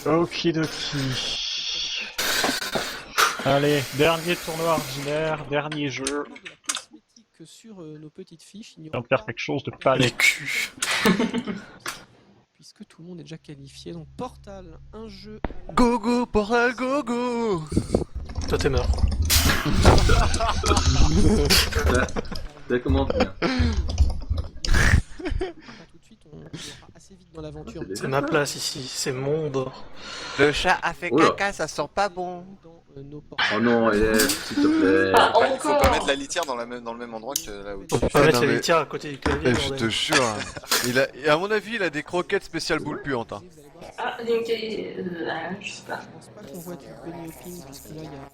Okidoki. Allez, dernier tournoi ordinaire, dernier jeu. Cosmétique sur nos petites fiches, il n'y On aura va faire pas quelque chose de pas les culs. puisque tout le monde est déjà qualifié. Donc Portal, un jeu. Go go Portal go go. Toi t'es mort. Ça commence bien. Pas tout de suite, on ira assez vite dans l'aventure. C'est C'est ma place ici, c'est mon bord. Le chat a fait Oh là. caca, ça sent pas bon. Dans nos portails. Oh non, élève, s'il te plaît. Ah, Ouais, faut pas encore mettre la litière dans le même endroit que là où tu... Faut pas mettre non, les mais- litières à côté du clavier. Eh, je te bordel. jure, et à mon avis, il a des croquettes spéciales boules puantes. Hein. Ah, Link, je sais pas. Je pense pas qu'on voit du Bunny Hopping parce que là il y a des bons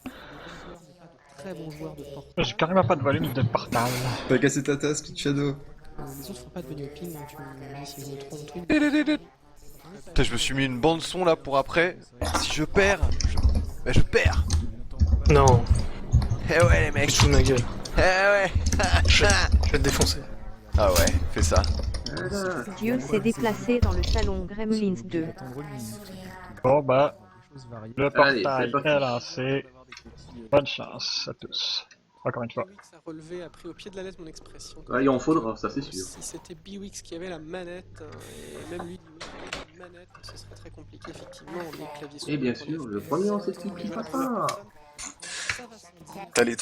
joueurs, mais pas de très bons joueurs de Portal. J'ai carrément pas de volume de portal. T'as cassé ta tasse, Speed Shadow. Les autres font pas de Bunny Hopping, donc tu me dis si je me trompe. Putain, je me suis mis une bande son là pour après. Si je perds, bah, je perds. Non, Eh ouais les tu mecs. te fous de ma gueule. Eh ouais. Je vais te défoncer. Ah ouais, fais ça. Voilà. Dieu s'est déplacé dans le salon Gremlins 2. Bon bah, le Allez, portail c'est parti. est lancé. Bonne chance à tous. Encore une fois. Biwix a relevé, a pris au pied de la lettre mon expression. Ouais, il en faudra, ça c'est sûr. Si c'était Biwix qui avait la manette, et même lui, une manette, ce serait très compliqué effectivement. Les claviers sont Et bien sûr, le premier en cette équipe qui passera. T'as les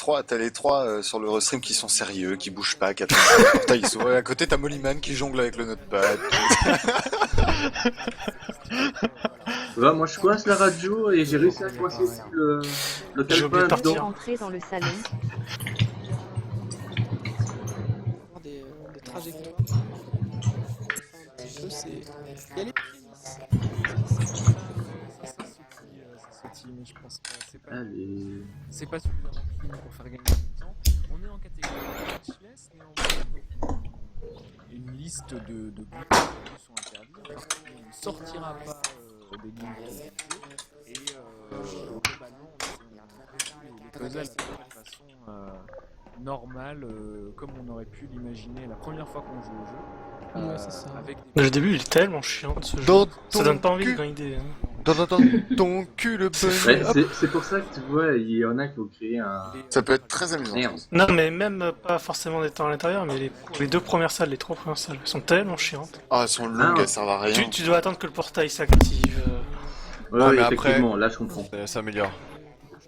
trois sur le restream qui sont sérieux, qui bougent pas, qui attendent le portail ils s'ouvrent. À côté, t'as Mollyman qui jongle avec le notepad. Ouais, moi je coince la radio et j'ai réussi à coincer aussi le J'ai oublié de calepin partir. dedans. Entré dans le salon. Avoir des trajectoires. Enfin, un petit peu, c'est. Il y a les prémices. Je pense pas, Allez. c'est pas suffisamment fini pour faire gagner du temps. On est en catégorie matchless, néanmoins, une liste de buts qui sont interdits. On ne sortira pas des lignes et globalement, on a les façon normale, comme on aurait pu l'imaginer la première fois qu'on joue au jeu. Ouais, c'est ça. Avec Mais le début il est tellement chiant de ce jeu. Dans Ça ton donne pas envie de cul. grinder. Hein. Dans ton cul le Ouais, bunny. c'est pour ça que tu vois, il y en a qui vont créer un. Ça peut être très amusant. Merde. Non mais même pas forcément des temps à l'intérieur, mais les deux premières salles, les trois premières salles, elles sont tellement chiantes. Ah, elles sont longues, Ah. elles servent à rien. Tu dois attendre que le portail s'active. Ouais, Ah, ouais, mais après- effectivement, là je comprends. Ça s'améliore.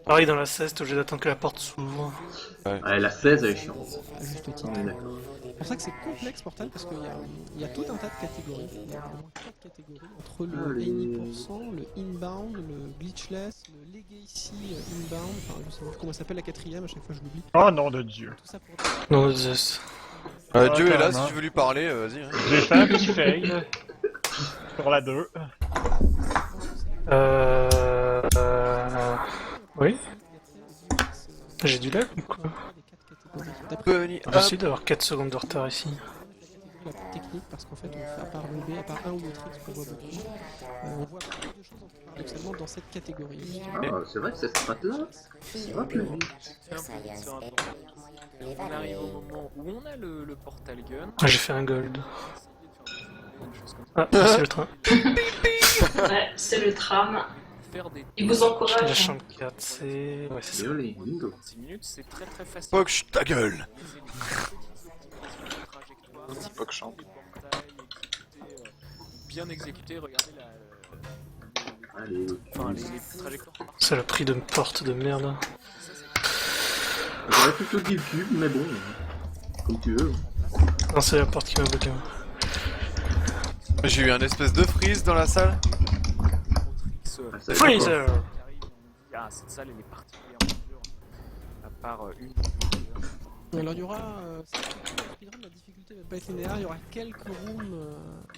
Pareil dans la 16, t'es obligé d'attendre que la porte s'ouvre. Ouais, la 16 elle est chiante. À juste titre. On est d'accord. C'est pour ça que c'est complexe Portal parce qu'il y a tout un tas de catégories. Il y a vraiment 4 catégories entre le Allez. 80%, le inbound, le glitchless, le legacy inbound. Enfin, je sais pas comment ça s'appelle la quatrième, à chaque fois je l'oublie. Oh nom de Dieu. Tout ça pour dire. Non, Zeus. Dieu est là, carrément. si tu veux lui parler, vas-y. Hein. J'ai fait un petit fail. Sur la 2. Oui. J'ai du lag ou quoi? Bunny, hop. J'essaie d'avoir 4 secondes de retard ici. La plus technique parce qu'en fait on fait à part le B, à part un ou deux tricks qu'on voit beaucoup, on voit beaucoup de choses paradoxalement dans cette catégorie. justement. Ah, c'est vrai que cette strat là, c'est vrai que. On arrive au moment où on a le portal gun. Ah, j'ai fait un gold. Ah, c'est le train. Ouais, c'est le tram. Faire des Il vous La encourage. chambre 4, c'est... Ouais, c'est ça. Désolé, bingo. 6 minutes, c'est très très facile. Poch ta gueule. Poc champ. Bien exécuté, regardez Allez. les trajectoires. C'est le prix de porte de merde. J'aurais plutôt dit le cube, mais bon. Comme tu veux. Non, c'est la porte qui m'a bloqué. J'ai eu un espèce de freeze dans la salle. Ah, ça, Freezer! Ah, cette salle elle est particulièrement dure. À part une. Alors il y aura, speedrun, la difficulté va pas être linéaire, il y aura quelques rooms,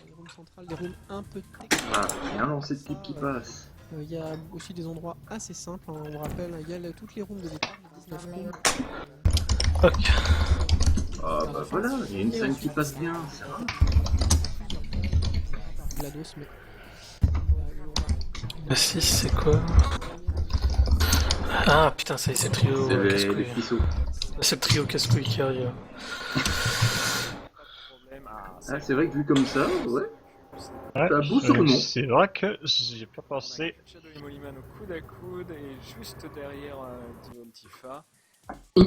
des rooms centrales, des rooms un peu techniques. Ah, rien dans cette type qui passe. Il y a aussi des endroits assez simples, hein, on vous rappelle, il y a toutes les rooms de départ, les 19 rooms. Ok. Ah bah voilà, il y a une scène qui passe bien, ça va. GLaDOS, mais... La 6, c'est quoi? Ah putain, ça y est, c'est le trio C'est les casse-couille. frisseaux. C'est le trio casse-couille qui arrive. Ah, c'est vrai que vu comme ça, ouais. Ouais, Ça bouge ou non? c'est vrai que j'y ai pas pensé. Shadow et Mollyman au coude à coude et juste derrière Dio Tifa.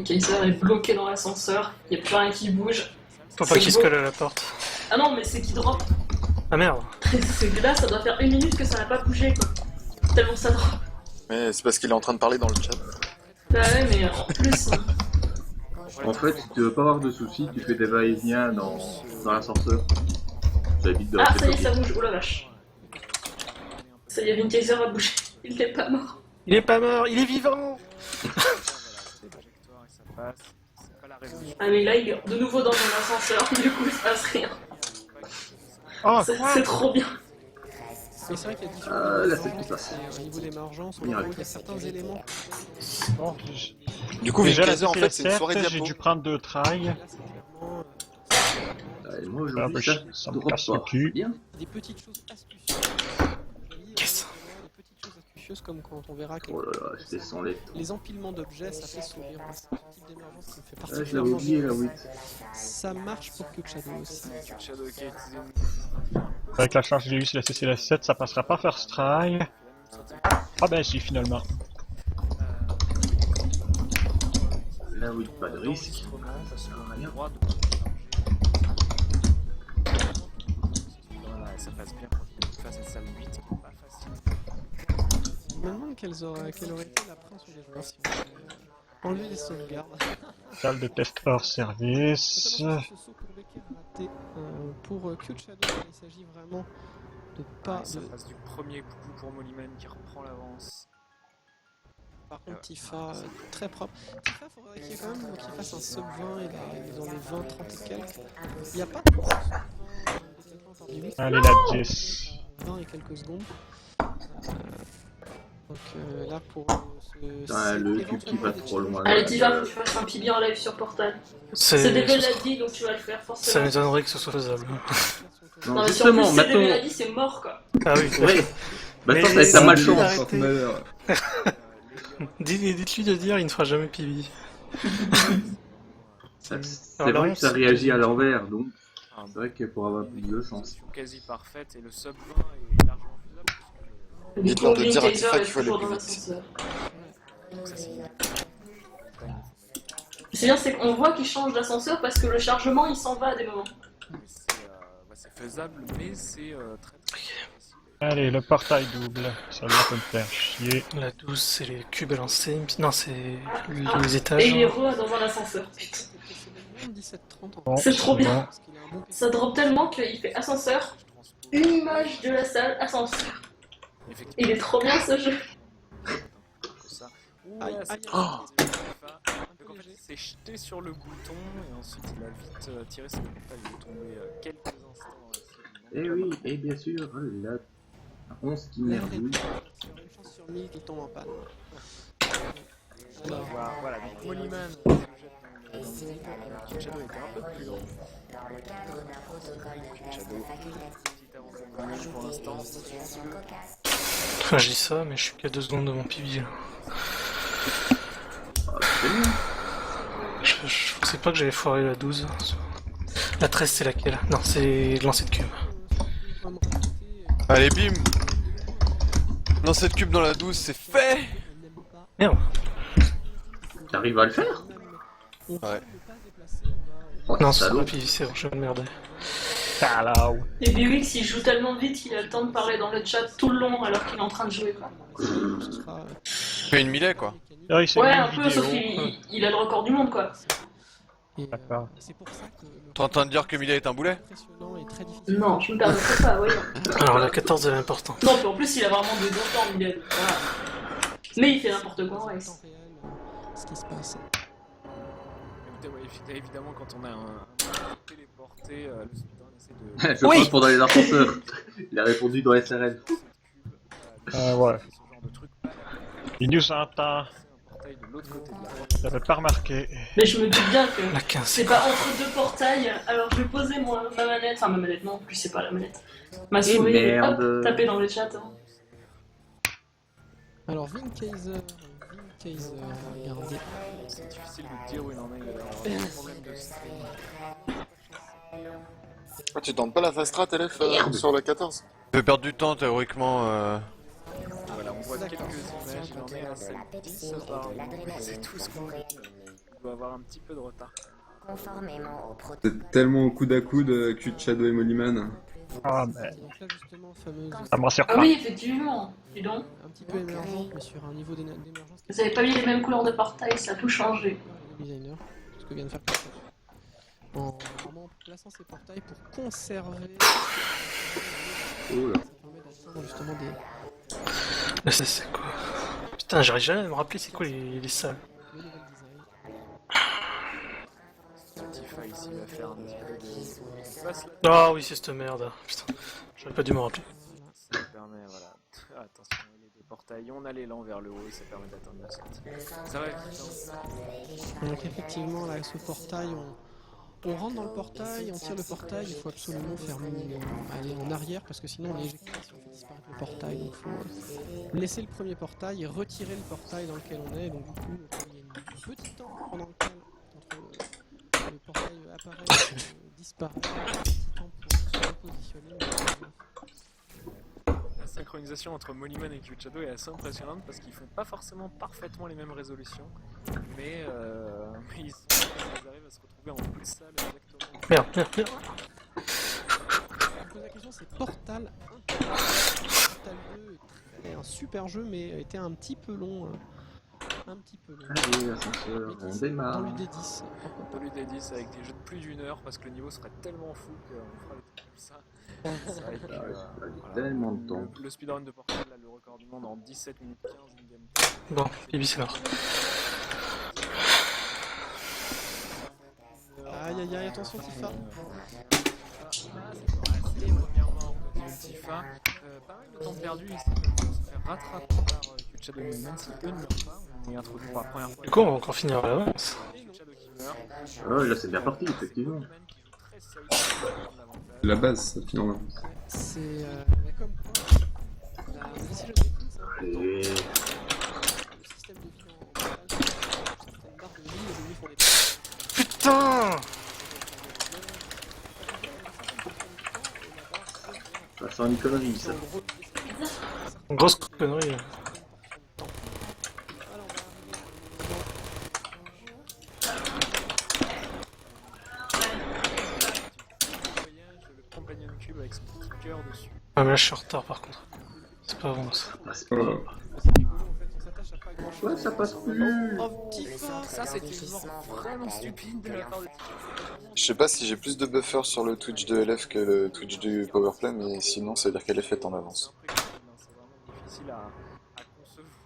Kaiser est bloqué dans l'ascenseur, y a plus rien qui bouge. Faut pas C'est qu'il se beau. colle à la porte. Ah non, mais c'est qui drop. Ah merde. C'est que là, ça doit faire 1 minute que ça n'a pas bougé, quoi. Tellement ça drop. Mais c'est parce qu'il est en train de parler dans le chat. Bah ouais, mais en plus. En fait, si tu veux pas avoir de soucis, tu fais des va-et-vient dans l'ascenseur. Ça évite de Ah, rester ça y est, bloqué. ça bouge. Oh la vache. Ça y est, Vin Kaiser a bougé. Il n'est pas mort. Il est pas mort, il est vivant. Ah, mais là, il est de nouveau dans un ascenseur. Du coup, il se passe rien. Oh, C'est trop bien. Mais c'est vrai qu'il y a Ah, là, c'est différentes tout ça. émergences, et au niveau de l'émergence, on Il y a voit rien. qu'il y a certains éléments. bon, Du coup, déjà, Vin Kaiser, en fait, c'est une soirée j'ai diapo. dû prendre 2 trails. Là, c'est clairement Et moi, Ah, bah, aujourd'hui, ça me drop casse le pas. cul. Bien. des petites choses astucieuses. Yes. Des petites choses astucieuses comme quand on verra que Oh là là, c'est sans les... les empilements d'objets, ça fait sourire. C'est un type d'émergence qui me fait Ah, je l'avais particulièrement oublié, rire. la 8. Ça marche pour Cube Shadow aussi. Shadow qui a utilisé Avec la charge de la CC la 7, ça passera pas first try. Ah ben si, finalement. La 8, pas de risque. parce qu'on a le Rien. droit de voilà, ça passe bien face à salle 8, c'est pas facile. Je me demande quelle aurait été la prince sur les joueurs si on avait enlevé les sauvegardes. Salle de test hors service. Notamment ce saut courbé qui est raté. Pour Cube Shadow, il s'agit vraiment de pas... Ça de- passe du premier coup pour Mollyman qui reprend l'avance. Par contre, Tifa, très propre. Tifa, il faudrait qu'il y ait quand même qu'il fasse un sub 20, il est dans les 20, 30 et quelques. Il n'y a pas de sub 20 immédiatement par du 8, Allez, la 10. 20 et quelques secondes. Donc là, pour Putain, le cube qui va trop loin. Allez, Tifa, faut que tu fasses un pibi en live sur Portal. C'est CDB l'a dit, donc tu vas le faire Ça forcément. m'étonnerait que ce soit faisable. Non, Non, mais sur plus, justement, CDB maintenant... l'a dit, c'est mort, quoi. Ah oui. Ouais. Maintenant, ça va Mais- être ta Arrêtez. malchance. Porte-malheur. Dites-lui de dire, il ne fera jamais PB. C'est Alors là, vrai que ça c'est- réagit à l'envers, donc Un c'est vrai que pour avoir plus de chance. position quasi parfaite et le sub 20 est largement faisable. Parce que Du Dites-leur coup, de Vin dire à Kaiser Tifa est qu'il faut aller toujours plus dans vite. l'ascenseur. donc ça, C'est bien, c'est qu'on voit qu'il change d'ascenseur parce que le chargement, il s'en va à des moments. c'est faisable, mais c'est très difficile. Allez, le portail double. Ça va me faire chier. La 12, c'est les cubes à lancer. Non, c'est les Et étages. il est re dans un ascenseur. Putain. 17-30 en Bon, C'est trop bien. bon. parce qu'il a un bon Ça drop tellement qu'il fait ascenseur, une image de la salle, ascenseur. Il est trop bien ce jeu. Ça. Aïe, aïe, Oh aïe. Donc en fait, il s'est jeté sur le bouton et ensuite il a vite tiré son portail. Il est tombé quelques instants dans la seconde. Et oui, et bien sûr, la 11 qui merdouille. Une chance sur 1000 qu'il tombe en panne. Alors, Voilà, donc Mollyman se jette dans le Cube Shadow était un peu plus lent. Cube Shadow, petite avance de Mollyman pour l'instant. Enfin, je dis ça, mais je suis qu'à 2 secondes de mon PB. Là. Ah, c'est bien. Je pensais pas que j'allais foirer la 12. La 13, c'est laquelle? Non, c'est lancer de cube. vraiment raté, Allez, bim. Dans cette cube dans la 12, c'est fait. elle n'aime pas. Merde. T'arrives à le faire? On va Ouais. ne pas déplacer, on va... Oh, Non, c'est salaud. pas PB, c'est bon, je vais me merder. Talau. Et Biwix, il joue tellement vite, il a le temps de parler dans le chat tout le long alors qu'il est en train de jouer. Quoi. Ce sera... Fais une Millet, quoi. Ah oui, c'est Ouais, une un peu, vidéo. sauf qu'il a le record du monde, quoi. Et, D'accord. c'est pour ça que... T'es en train de dire que Millet est un boulet? Impressionnant et très difficile. Non, je me permettrai pas, oui. Alors, la 14, elle est importante. Non, puis en plus, il a vraiment des bons temps, il est... Voilà. Mais il fait n'importe quoi en En race. temps réel, ce qui se passe. Évidemment, quand on a un téléporté, le sultan essaie de. Je pense pendant les ascenseurs. Il a répondu dans SRL. Ouais. Ce genre de truc. Il nous entend. Un portail de l'autre côté de la porte. J'avais pas remarqué. Mais je me doute bien que La 15, c'est pas entre deux portails, alors je vais poser ma manette, enfin ma manette non, en plus c'est pas la manette. Ma souris, et hop, merde. taper dans le chat. Hein. Alors, Vin Kaiser, regardez. C'est difficile de dire où il en est. Il y a un problème de stream. Ah, tu tentes pas la fast strat LF sur la 14? Tu peux perdre du temps théoriquement. Voilà, on voit quelques images, il en est à celle 10 apparemment. C'est tout ce qu'on voit. Il doit avoir un petit peu de retard. C'est tellement au coude à coude, cul de Shadow et Mollyman. Ah, mais Donc là, justement, fameuse. ça me rassure Ah pas. oui, effectivement. Dis donc. Un petit peu émergente, mais sur un niveau d'émergence qui Vous avez pas mis les mêmes couleurs de portail, ça a tout changé. le designer, ce que vient de faire Christophe. En vraiment plaçant ces portails pour conserver. Oh là. Ça permet d'atteindre justement des. Là, c'est quoi? Putain, j'arrive jamais à me rappeler c'est quoi les salles. Le level design. Tifa ici va faire un petit peu de... passe là. Ah oui, c'est cette merde. Putain, j'aurais pas dû me rappeler. Ça permet, voilà. Attention, il y a des portails, on a l'élan vers le haut et ça permet d'atteindre la sortie. Ça va vite. Donc effectivement, là, ce portail, on rentre dans le portail, on tire le portail, il faut absolument faire aller en arrière parce que sinon on est éjecté si on fait disparaître le portail. Donc il faut laisser le premier portail et retirer le portail dans lequel on est. Donc du coup, il y a un petit temps pendant lequel entre le portail apparaît et disparaît. Un petit temps pour se repositionner. La synchronisation entre Mollyman et Cute Shadow est assez impressionnante parce qu'ils font pas forcément parfaitement les mêmes résolutions, mais ils arrivent à se retrouver en plus salle exactement. Merde, merde, merde. Je me pose la question, c'est Portal 1. Portal 2 est un super jeu, mais était un petit peu long. Un petit peu long. Allez, ascenseur, on Dans démarre. l'UD10. Dans l'UD10 avec des jeux de plus d'une heure parce que le niveau serait tellement fou qu'on fera des trucs comme ça. C'est vrai que, Ah ouais, ça va aller voilà. tellement de temps. Le speedrun de Portal, là, le record du monde en 17 minutes 15 in-game. Bon, Bibi, c'est mort. Aïe aïe aïe, attention Tifa. Premièrement, Tifa, pas mal de temps perdu ici, mais on se fait rattraper par Cute Shadow et Mollyman si eux ne meurent pas. On est introduit pour la première fois. Du coup, on va encore finir à l'avance. Cute Shadow qui meurt. Ah, là c'est bien parti, effectivement. Mollyman qui joue très safe, qui prend l'avantage. La base, ça finalement. C'est comme quoi la décision de défense, hein, Et... le système de vie en Portal, certaines barres de vie, les ennemis font des Putain! Ça sent une connerie, ça. Grosse connerie. Le companion cube avec son petit cœur dessus. Ah, mais là, je suis en retard par contre. C'est pas bon ça. Ah, c'est pas grave. C'est rigolo en fait, on s'attache à pas grand chose. Ouais, ça passe plus. Oh, Tifa. Ça, c'était une mort vraiment stupide de la part de Tifa. Je sais pas si j'ai plus de buffer sur le Twitch de LF que le Twitch du Powerplay, mais sinon ça veut dire qu'elle est faite en avance. C'est vraiment difficile à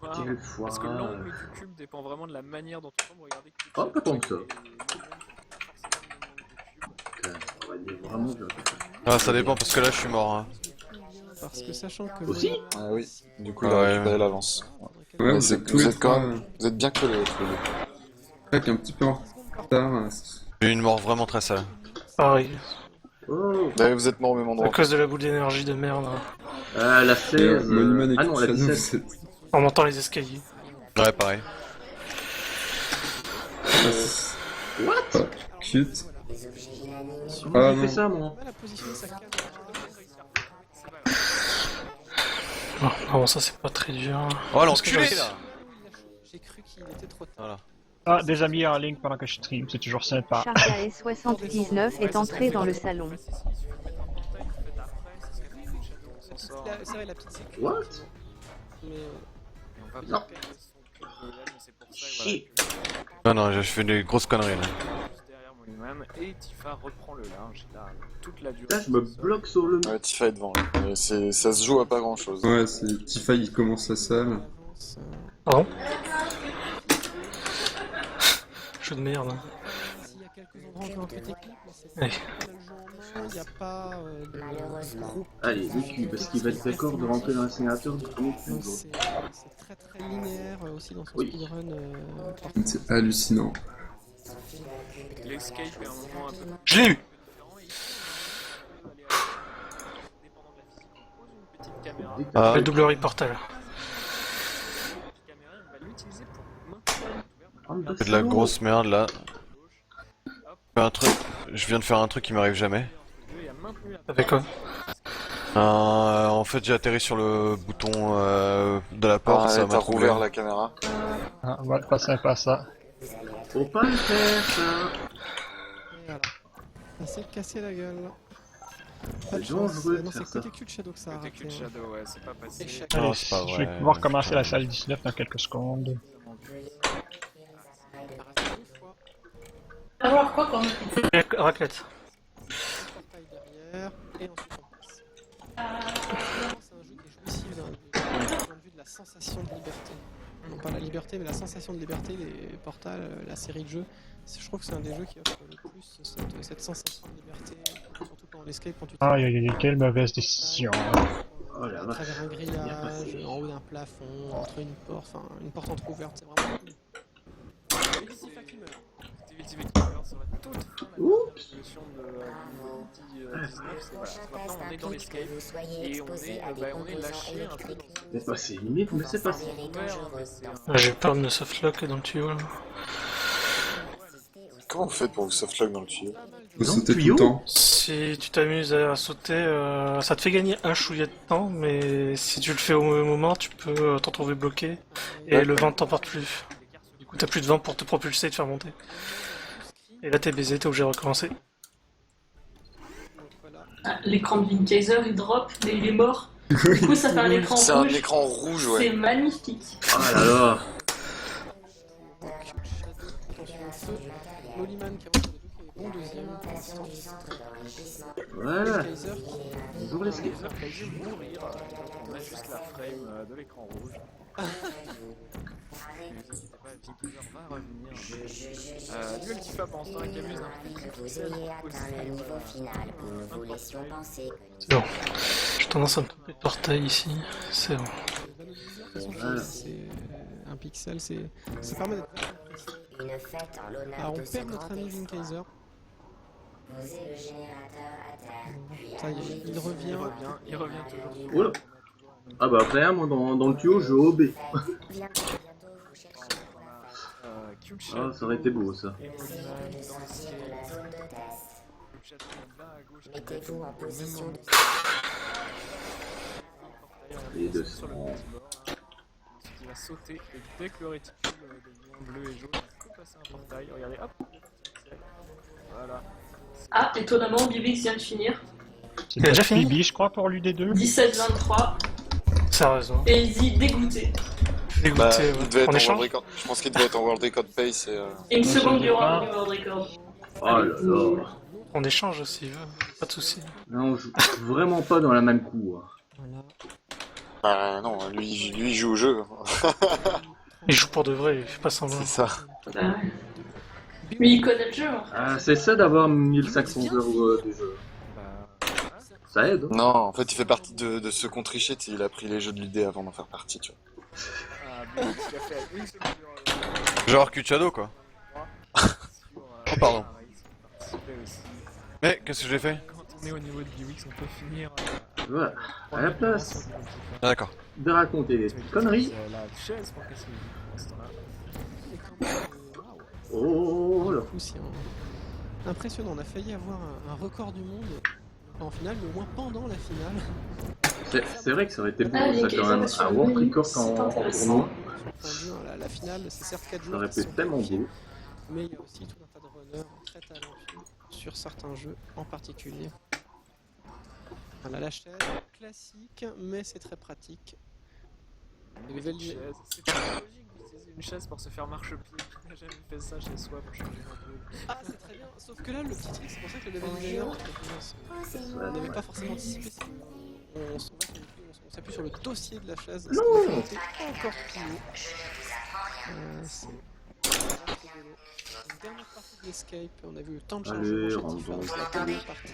concevoir. Quelle fois. Parce que l'angle du cube dépend vraiment de la manière dont on tombe. Regardez que Oh, pas tant que ça. les mêmes Putain, on va dire vraiment dur. Ah, ça dépend parce que là je suis mort. Hein. Parce que sachant que Aussi Ah oui, du coup il Ah a ouais, récupéré l'avance. Ouais, Mais vous c'est- êtes tous vous les êtes quand trois. même, vous êtes bien collés tous les deux. Avec un petit peu en retard. J'ai eu une mort vraiment très sale. Pareil. Oh. Ouais, vous êtes mort au même À endroit. cause de la boule d'énergie de merde. Hein. Ah, la 16. Mollyman et Ah non, la Shadow, 17. c'est. En montant les escaliers. Ouais, pareil. What? Cute. Ah, Ah j'ai fait non. ça, moi. mal à positionner sa cage. Oh, non, ça c'est pas très dur. Oh Parce que l'enculé j'ai- là. J'ai cru qu'il était trop tard. Voilà. Ah, des amis en ligne pendant que je stream, c'est toujours sympa. Chargae79 est entré dans le salon. C'est vrai, la petite sécu. What? Mais On va Non. pas gagner son cube de là, mais c'est pour ça Shit. Non, non, j'ai fait des grosses conneries là. juste derrière Mollyman et Tifa reprend le linge là, toute la durée. Putain, je me bloque sur le. Ouais, Tifa est devant là. Et ça se joue à pas grand chose. Ouais, c'est Tifa qui commence sa salle. Pardon? Jeu de merde. Hein. s'il y a quelques endroits un peu techniques, mais c'est Ouais. pas le jeu en main, il n'y a pas de gros. Allez, le cube, est-ce qu'il va être d'accord de rentrer dans l'incinérateur du premier cube? Donc c'est très très linéaire aussi dans son Oui. speedrun. C'est hallucinant. L'escape est un moment un peu Je l'ai eu! différent. Il dépendant de la physique, on pose une petite caméra. Ah, Le double reportal. Cette caméra, on va l'utiliser pour maintenir la porte ouverte. c'est de la grosse merde là. Je viens de faire un truc qui m'arrive jamais. Il y a maintenu la Avec quoi? En fait, j'ai atterri sur le bouton de la porte, ça Ah, m'a t'as trouvé. rouvert la caméra. Ah, ouais, pas sympa ça. Faut pas le faire, ça. Et voilà. Ça s'est cassé la gueule. Pas de C'est chance. dangereux de Non, faire c'est côté ça. cul de Shadow que ça a côté raté. cul de Shadow, ouais, c'est pas passé. Échec. Allez, Non, c'est pas je vais vrai. pouvoir commencer la salle 19 dans quelques secondes. Alors quoi quand même? Raclette. Portail derrière, et ensuite on passe. Finalement, c'est un jeu qui est jouissif d'un point de vue de la sensation de liberté. Non pas la liberté, mais la sensation de liberté, les Portal, la série de jeux. Je trouve que c'est un des jeux qui offre le plus cette sensation de liberté, surtout quand on escape, quand tu Aïe aïe aïe, quelle mauvaise décision. Oh la à vache. travers un Bien grillage, passé. en haut d'un plafond, entre une porte, enfin une porte entrouverte, c'est vraiment cool. Et les Tifa qui meurt. Activity Vector sur la toute fin de la Oups. résolution de 19, c'est voilà. Maintenant on est dans l'escape et on est lâché un peu dans C'est passé limite, mais c'est passé. un ouvert, mais c'est un... J'ai peur de me softlock dans le tuyau là. Comment vous faites pour vous softlock dans le tuyau? Faut Dans sauter le tout tuyau le temps. Si tu t'amuses à sauter, ça te fait gagner un chouïa de temps, mais si tu le fais au mauvais moment, tu peux t'en trouver bloqué et le vent t'emporte plus. Du coup, t'as plus de vent pour te propulser et te faire monter. Et là, t'es baisé, t'es obligé de recommencer. Donc voilà. Ah, l'écran de Vinkaiser il drop, mais il est mort. Du coup ça fait un écran C'est un rouge. écran rouge, C'est ouais. magnifique. Oh là là. Donc Shadow, attention au feu. Mollyman qui avance sur le dos, qui est bon deuxième pour l'instant. Voilà. Kaiser qui Toujours l'escape. Kaiser qui a dû mourir, on a juste la frame de l'écran rouge. Ne vous inquiétez pas, Kaiser va revenir. Duel Tifa pendant ce temps avec Amuse un petit Vous ayez atteint le niveau final où nous vous laissions penser que C'est bon. J'ai tendance à me tromper de portail ici. C'est bon. de toute façon, Voilà. c'est un pixel, ça permet d'être vachement précis. une fête en l'honneur Alors on de ce perd notre grand ami exploit. Vinkaiser. Posez le générateur à terre, Ça y est, il revient. il revient toujours. Oh là. Ah bah après, moi dans le tuyau, je OB. bientôt vous chercherez pour la fête. Ah, ça aurait été beau ça. Et Essayez de sortir de la zone de test. Mettez-vous en position de... Les deux sur le sont- petit bord. Ensuite, il va sauter et dès que le réticule devient bleu et jaune, il peut passer un portail. Regardez, hop, voilà. Ah, étonnamment, Bibix vient de finir. C'est Il a déjà peut-être fini Bibi, je crois, pour l'UD2. 17-23. Sérieusement. Et Easy dégoûté. Dégoûté, Bah, ouais. il devait être En en échange. world record. Je pense qu'il devait être en world record pace et Et une Ouais, seconde je du sais pas. World Record. Oh là là. On échange aussi, pas de soucis. Là, on joue vraiment pas dans la même cour. Voilà. bah non, lui il joue au jeu. Il joue pour de vrai, il fait pas semblant. C'est ça. Ah ouais. Mais il connaît le jeu. Hein. Ah, c'est ça d'avoir 1500 heures de jeu. Ça aide. Hein. Non, en fait, il fait partie de ceux qu'on trichait. Tu sais, il a pris les jeux de l'idée avant d'en faire partie, tu vois. Ah, Bibix qui a fait une seconde Genre cul de Shadow, quoi. Oh, pardon. aussi. Mais qu'est-ce que j'ai fait? Quand on est au niveau de Bibix, on peut finir Voilà. À la place Ah, d'accord. de raconter des petites conneries. la chaise pour casser le vide pour ce temps-là. Et quand même, Oh là. du coup, c'est impressionnant. On a failli avoir un record du monde pas en finale, mais au moins pendant la finale. C'est vrai que ça aurait été beau, Ah, ça quand même. sur Un le world menu, record c'est en intéressant. tournoi. Sur le point de vue, la finale, c'est certes 4 Ça joueurs aurait qui été sont tellement qualifiés, beau. mais il y a aussi tout un tas de runners très talentueux sur certains jeux en particulier. Voilà, la chaise classique, mais c'est très pratique. Le level Une du- chaise, c'est pas logique d'utiliser une chaise pour se faire marche-pied. On n'a jamais fait ça chez soi pour changer un peu. Ah, c'est très bien, sauf que là, le petit truc, c'est pour ça que le level designer, on n'avait pas forcément anticipé. On s'appuie sur le dossier de la chaise. Non. Ça nous fait encore plus haut. C'est rigolo. Une dernière partie de l'Escape, on a vu le temps de Allez, chargement chez Tifa, rentrons. c'est la dernière partie.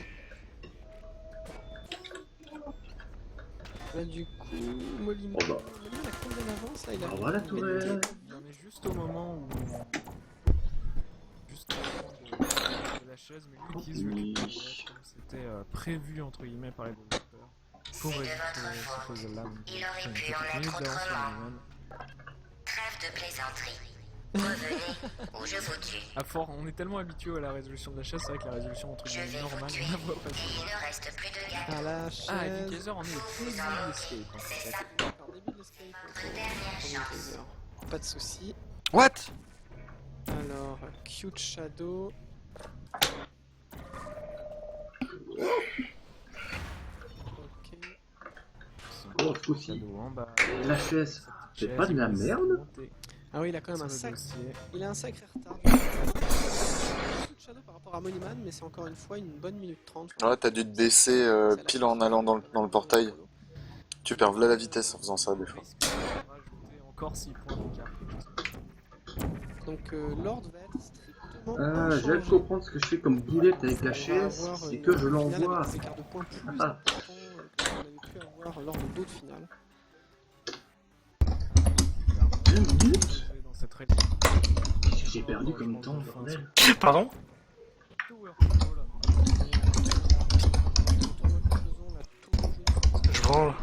Là, du coup, Mollyman, Oh bah. Mollyman a combien d'avance là? Il a Ah, voilà, tourelle. Il en est juste au moment où. Juste au moment de la chaise, mais lui utilise Oui. le kit comme c'était prévu entre guillemets par les développeurs pour résoudre ce puzzle-là. Donc, Il aurait une pu petite en minute être d'avance sur autrement. Mollyman. Trêve de plaisanterie. À fort, on est tellement habitué à la résolution de la chaise, c'est vrai que la résolution entre guillemets normale, on la voit passer. À la chaise. Ah, et King Kaiser en est au début de l'escape. En fait. Alors, début de l'escape, King Kaiser. Pas de soucis. What? Alors, Cute Shadow. Ok. Oh, ce coup-ci. Shadow en bas. La chaise, c'est pas de la merde? Ah oui, il a quand même un Sur le sacré. dossier. Il a un sacré retard. Cute Shadow par rapport à Moniman, mais c'est encore une fois une bonne minute 30. Ouais, t'as dû te baisser pile en allant dans le portail. Tu perds là la vitesse en faisant ça des fois. Rajouter encore 6 points d'écart. Donc Lord va être strictement Ah, je viens de comprendre ce que je fais comme boulette avec la chaise, c'est que je l'envoie. Des écarts de points plus Ah. importants qu'on avait pu avoir lors de d'autres finales. 2 minutes? Dans cette règle. Qu'est-ce que j'ai perdu comme temps, bordel? Pardon? Je branle.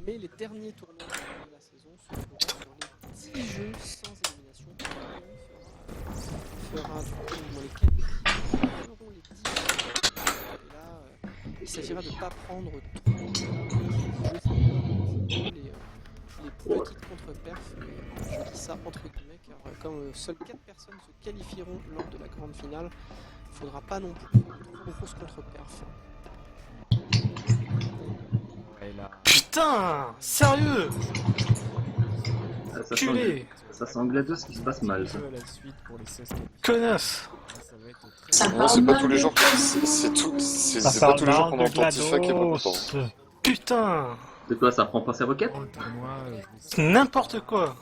Mais les derniers tournois de la saison se feront sur les 10 jeux sans élimination. Fera du coup les qualifiés feront les 10 jeux. Et là, il s'agira de ne pas prendre trop de jeux les petites contre-perfs. Je dis ça entre guillemets car comme seules 4 personnes se qualifieront lors de la grande finale, il ne faudra pas non plus trop grosses contre-perfs. Putain! Sérieux? Ah, ça Culé! sent GLaDOS qui se passe mal, ça. À la suite pour les 16 Connasse! ça va être très... Ça Non, parle c'est pas mal tous les de jours, toi. c'est pas tous les jours qu'on entend Tifa qui est bon content. Putain! De quoi, ça prend pas ses requêtes? Dans le tournoi, C'est n'importe quoi!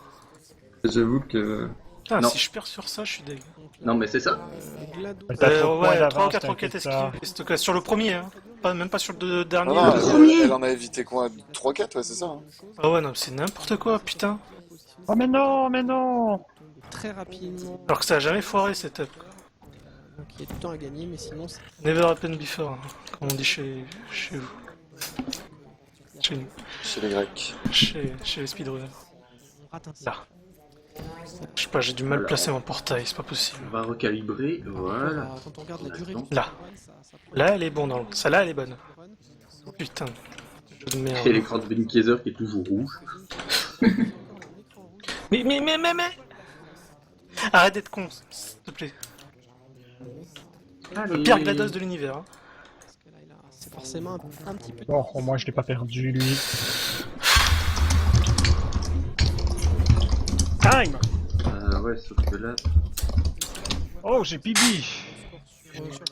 J'avoue que... Ah, Non. si je perds sur ça, je suis deg. Non, mais c'est ça. GLaDOS. T'as trop de points Ouais, 3 ou d'avance, 4 roquettes t'inquiète pas. esquivées. C'est sur le premier, hein. Même pas sur le dernier. Non, non, Le premier. elle en a évité quoi? 3-4, ouais, c'est ça. Hein. Ah ouais, non, c'est n'importe quoi, putain. Oh mais non, mais non! Très rapidement. Alors que ça a jamais foiré cette up. Donc il y a du temps à gagner, mais sinon c'est Never happened before, hein, comme on dit chez vous. Chez nous. Chez les Grecs. Chez les speedrunners. on rate un tir. Là. Je sais pas, j'ai du mal placé mon portail, c'est pas possible. On va recalibrer, voilà. Quand on regarde la durée du Là. run, ça prend- Là, elle est bonne, hein. Celle-là, elle est bonne. Putain. Jeu de merde. Et l'écran de Ben Kaiser qui est toujours rouge. Mais arrête d'être con, s'il te plaît. Le pire GLaDOS de l'univers. Hein. Parce que là, c'est forcément un petit peu. Bon, au moins je l'ai pas perdu lui. Time! Ouais, sauf que là... Oh, j'ai Bibi!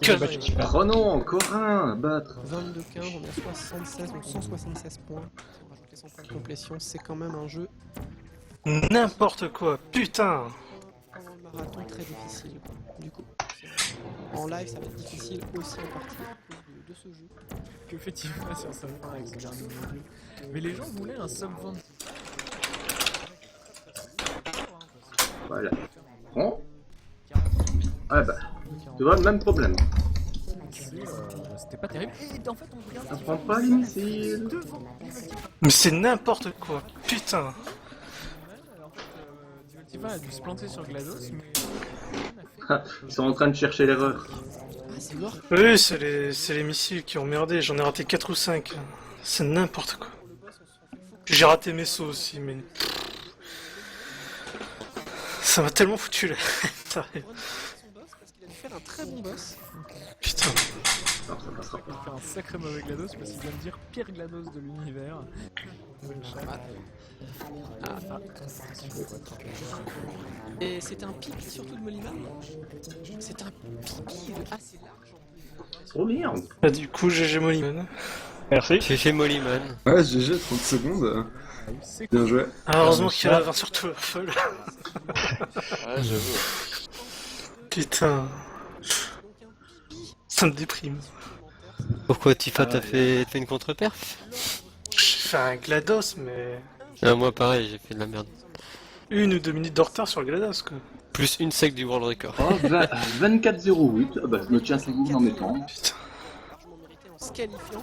Sur- Bah, tu vas. Oh non, encore un à battre. 22-15, on est à 76, donc 176 points. Si on rajoute les 100 points de complétion, c'est quand même un jeu N'importe quoi, putain. pendant le marathon très difficile. Du coup, en live, ça va être difficile aussi en partie à cause de ce jeu. Que fait-il sur sa fin avec ce dernier module? Mais les gens voulaient un sub 20. Voilà. Bon. Ah bah, tu vois, le même problème. C'était pas terrible. Et en fait, on regarde. Ça prend pas les missiles. Mais c'est n'importe quoi, putain. Alors que Tifa a dû se planter sur GLaDOS, mais. Ils sont en train de chercher l'erreur. Ah, c'est mort. Oui, c'est les missiles qui ont merdé, j'en ai raté 4 ou 5. C'est n'importe quoi. J'ai raté mes sauts aussi, mais... Ça m'a tellement foutu là. Son boss parce qu'il a dû faire un très bon boss. Putain. Non, ça passera Il va faire un sacré mauvais GLaDOS parce qu'il vient de dire pire GLaDOS de l'univers. Et c'est un pipi surtout de Moliman. C'est un pipi assez large en plus. Oh merde. Bah, du coup, GG Mollyman. Merci. GG Mollyman. Ouais, GG, 30 secondes. Bien joué. Ah, heureusement qu'il y a la 20 sur Towerfall. Ouais, j'avoue. Putain. Ça me déprime. Pourquoi Tifa t'as fait une contre-perf? J'ai fait un GLaDOS, mais... Ah, moi pareil, j'ai fait de la merde. 1 ou 2 minutes de retard sur le GLaDOS, quoi. Plus une sec du World Record. Oh, 24-08. Ah bah, je me tiens toujours en mettant. Putain. Largement mérité en se qualifiant.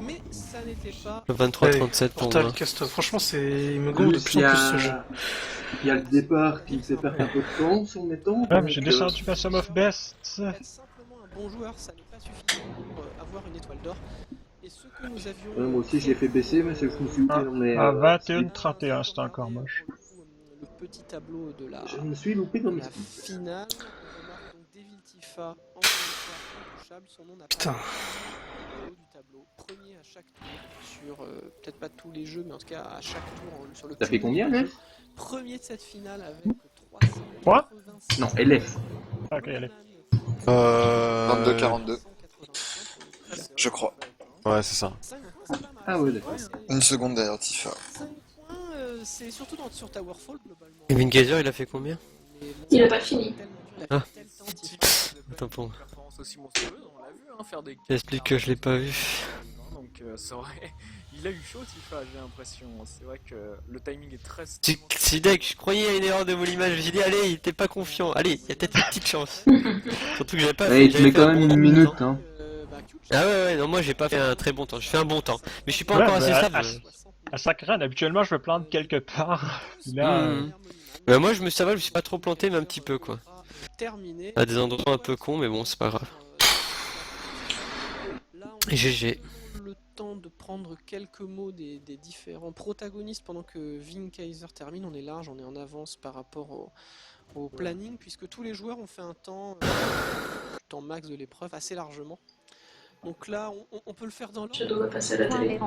Mais ça n'était pas. 23-37 pour Portal moi. Custom. Franchement, il me gonfle de plus en plus ce jeu. Il y a le départ qui me fait perdre un peu de temps sur mes temps. Ouais, mais j'ai descendu ma sum of best. Être simplement un bon joueur, ça n'est pas suffisant pour avoir une étoile d'or. Et ce que nous avions... Moi aussi je l'ai fait baisser, mais c'est que je me suis loupé dans mes... À 21-31, c'était encore moche. Le petit tableau de la... Je me suis loupé dans mes la speeds. finale. On remarque donc Devil Tifa, encore une fois intouchable. Son nom n'a pas Putain. au haut du tableau. Premier à chaque tour sur... peut-être pas tous les jeux, mais en tout cas à chaque tour sur le... T'as fait combien, Nef? Premier de cette finale avec 300... Quoi? Non, LF. Ok, allez. 22-42. Je crois. Ouais, c'est ça. Ah ouais, d'accord. Une seconde derrière Tifa. 5 points, c'est surtout sur Towerfall globalement. Et Wingaiser, il a fait combien? Il a pas fini. Ah. Attends pour. Performance aussi monstrueuse, on l'a vu, hein, faire des... J'explique que je l'ai pas vu. Donc ça aurait... Il a eu chaud Tifa, j'ai l'impression. C'est vrai que le timing est très... Sidek, je croyais à une erreur de mon image, je me suis dit allez, il était pas confiant, allez, il y a peut-être une petite chance. Surtout que j'avais pas Hey, fait... tu mets quand même une minute, hein. Ah ouais, non, moi j'ai pas fait un très bon temps, je fais un bon temps. Mais je suis pas Ouais, encore assez bah, stable. À Sacran, habituellement, je me plante quelque part. Là, Bah, moi ça va, je me suis pas trop planté, mais un petit peu quoi. Terminé. À des endroits un peu cons, mais bon, c'est pas grave. Et GG. Le temps de prendre quelques mots des différents protagonistes pendant que Wingaiser termine. On est large, on est en avance par rapport au planning, puisque tous les joueurs ont fait un temps max de l'épreuve assez largement. Donc là, on peut le faire dans l'ordre. Je dois passer à la télé.